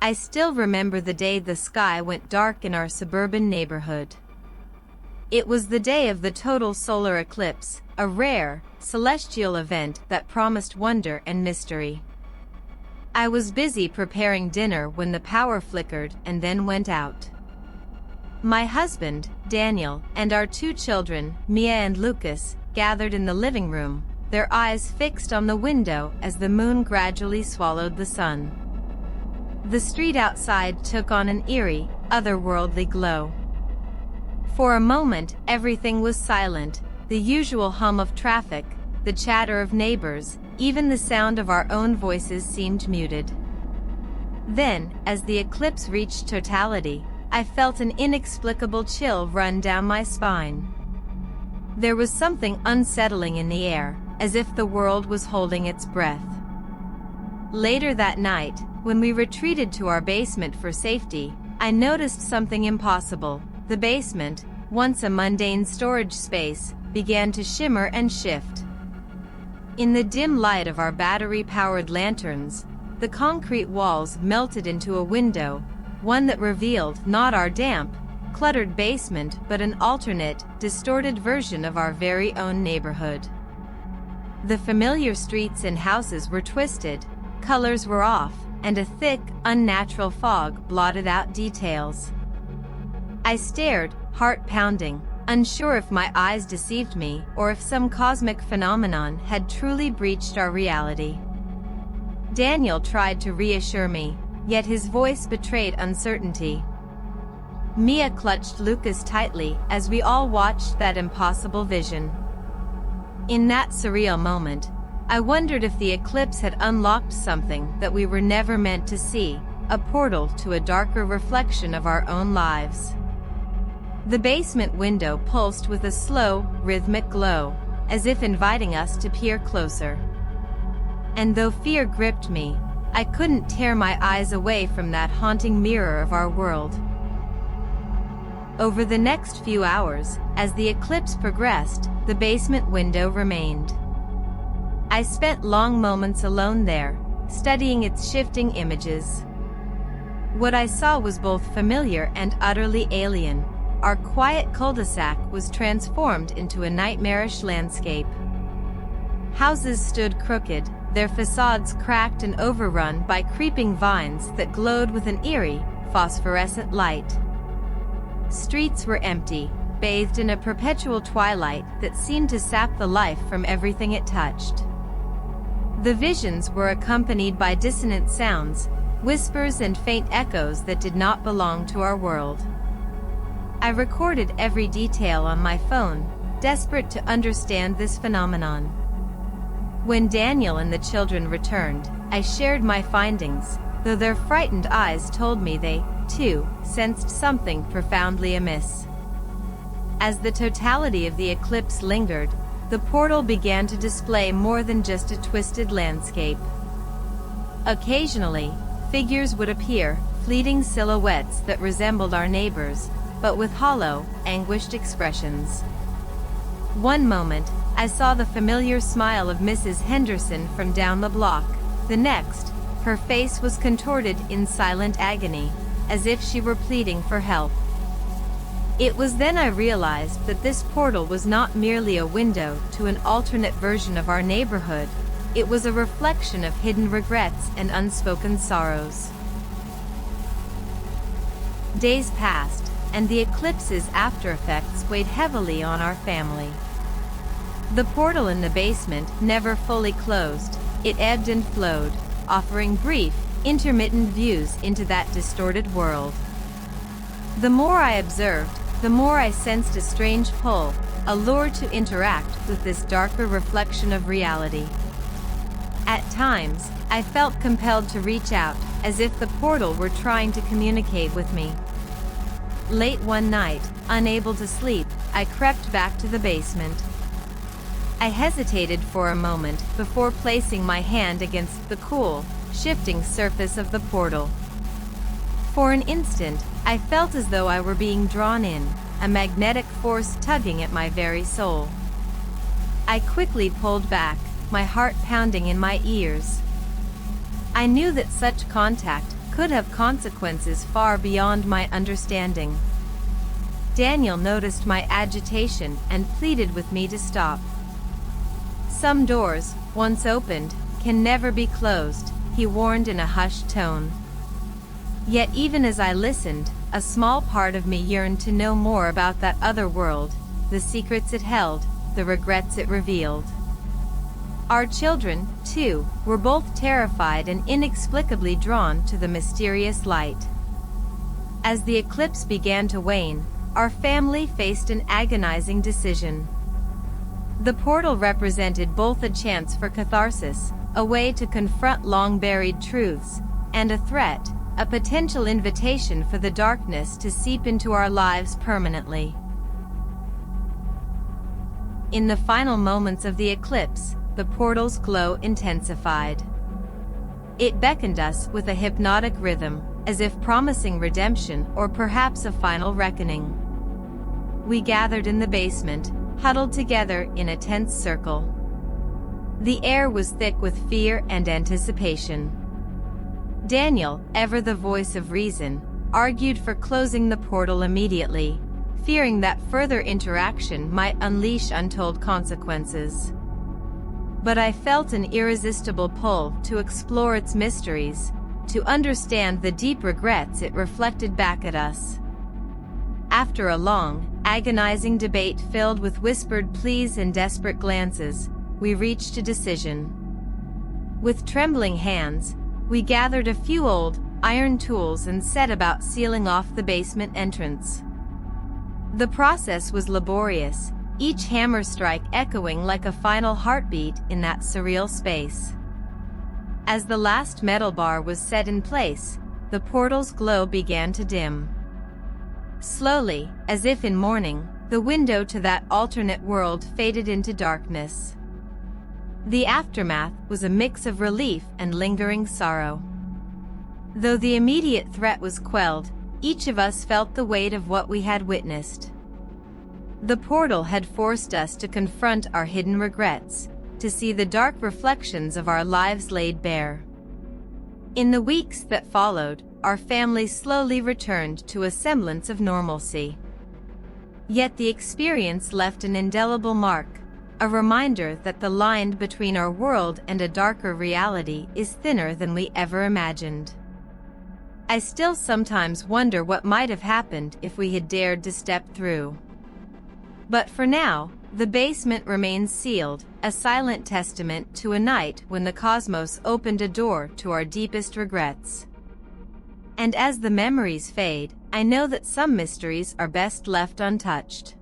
I still remember the day the sky went dark in our suburban neighborhood. It was the day of the total solar eclipse, a rare, celestial event that promised wonder and mystery. I was busy preparing dinner when the power flickered and then went out. My husband, Daniel, and our 2 children, Mia and Lucas, gathered in the living room, their eyes fixed on the window as the moon gradually swallowed the sun. The street outside took on an eerie, otherworldly glow. For a moment, everything was silent, the usual hum of traffic, the chatter of neighbors, even the sound of our own voices seemed muted. Then, as the eclipse reached totality, I felt an inexplicable chill run down my spine. There was something unsettling in the air, as if the world was holding its breath. Later that night, when we retreated to our basement for safety, I noticed something impossible. The basement, once a mundane storage space, began to shimmer and shift. In the dim light of our battery-powered lanterns, the concrete walls melted into a window, one that revealed not our damp, cluttered basement but an alternate, distorted version of our very own neighborhood. The familiar streets and houses were twisted, colors were off, and a thick, unnatural fog blotted out details. I stared, heart pounding, unsure if my eyes deceived me or if some cosmic phenomenon had truly breached our reality. Daniel tried to reassure me, yet his voice betrayed uncertainty. Mia clutched Lucas tightly as we all watched that impossible vision. In that surreal moment, I wondered if the eclipse had unlocked something that we were never meant to see, a portal to a darker reflection of our own lives. The basement window pulsed with a slow, rhythmic glow, as if inviting us to peer closer. And though fear gripped me, I couldn't tear my eyes away from that haunting mirror of our world. Over the next few hours, as the eclipse progressed, the basement window remained. I spent long moments alone there, studying its shifting images. What I saw was both familiar and utterly alien. Our quiet cul-de-sac was transformed into a nightmarish landscape. Houses stood crooked, their facades cracked and overrun by creeping vines that glowed with an eerie, phosphorescent light. Streets were empty, bathed in a perpetual twilight that seemed to sap the life from everything it touched. The visions were accompanied by dissonant sounds, whispers and faint echoes that did not belong to our world. I recorded every detail on my phone, desperate to understand this phenomenon. When Daniel and the children returned, I shared my findings, though their frightened eyes told me they, too, sensed something profoundly amiss. As the totality of the eclipse lingered, the portal began to display more than just a twisted landscape. Occasionally, figures would appear, fleeting silhouettes that resembled our neighbors, but with hollow, anguished expressions. One moment, I saw the familiar smile of Mrs. Henderson from down the block. The next, her face was contorted in silent agony, as if she were pleading for help. It was then I realized that this portal was not merely a window to an alternate version of our neighborhood, it was a reflection of hidden regrets and unspoken sorrows. Days passed, and the eclipse's aftereffects weighed heavily on our family. The portal in the basement never fully closed, it ebbed and flowed, offering brief, intermittent views into that distorted world. The more I observed, the more I sensed a strange pull, a lure to interact with this darker reflection of reality. At times, I felt compelled to reach out, as if the portal were trying to communicate with me. Late one night, unable to sleep, I crept back to the basement. I hesitated for a moment before placing my hand against the cool, shifting surface of the portal. For an instant, I felt as though I were being drawn in, a magnetic force tugging at my very soul. I quickly pulled back, my heart pounding in my ears. I knew that such contact could have consequences far beyond my understanding. Daniel noticed my agitation and pleaded with me to stop. "Some doors, once opened, can never be closed," he warned in a hushed tone. Yet even as I listened, a small part of me yearned to know more about that other world, the secrets it held, the regrets it revealed. Our children, too, were both terrified and inexplicably drawn to the mysterious light. As the eclipse began to wane, our family faced an agonizing decision. The portal represented both a chance for catharsis, a way to confront long-buried truths, and a threat, a potential invitation for the darkness to seep into our lives permanently. In the final moments of the eclipse, the portal's glow intensified. It beckoned us with a hypnotic rhythm, as if promising redemption or perhaps a final reckoning. We gathered in the basement, huddled together in a tense circle. The air was thick with fear and anticipation. Daniel, ever the voice of reason, argued for closing the portal immediately, fearing that further interaction might unleash untold consequences. But I felt an irresistible pull to explore its mysteries, to understand the deep regrets it reflected back at us. After a long, agonizing debate filled with whispered pleas and desperate glances, we reached a decision. With trembling hands, we gathered a few old, iron tools and set about sealing off the basement entrance. The process was laborious, each hammer strike echoing like a final heartbeat in that surreal space. As the last metal bar was set in place, the portal's glow began to dim. Slowly, as if in mourning, the window to that alternate world faded into darkness. The aftermath was a mix of relief and lingering sorrow. Though the immediate threat was quelled, each of us felt the weight of what we had witnessed. The portal had forced us to confront our hidden regrets, to see the dark reflections of our lives laid bare. In the weeks that followed, our family slowly returned to a semblance of normalcy. Yet the experience left an indelible mark, a reminder that the line between our world and a darker reality is thinner than we ever imagined. I still sometimes wonder what might have happened if we had dared to step through. But for now, the basement remains sealed, a silent testament to a night when the cosmos opened a door to our deepest regrets. And as the memories fade, I know that some mysteries are best left untouched.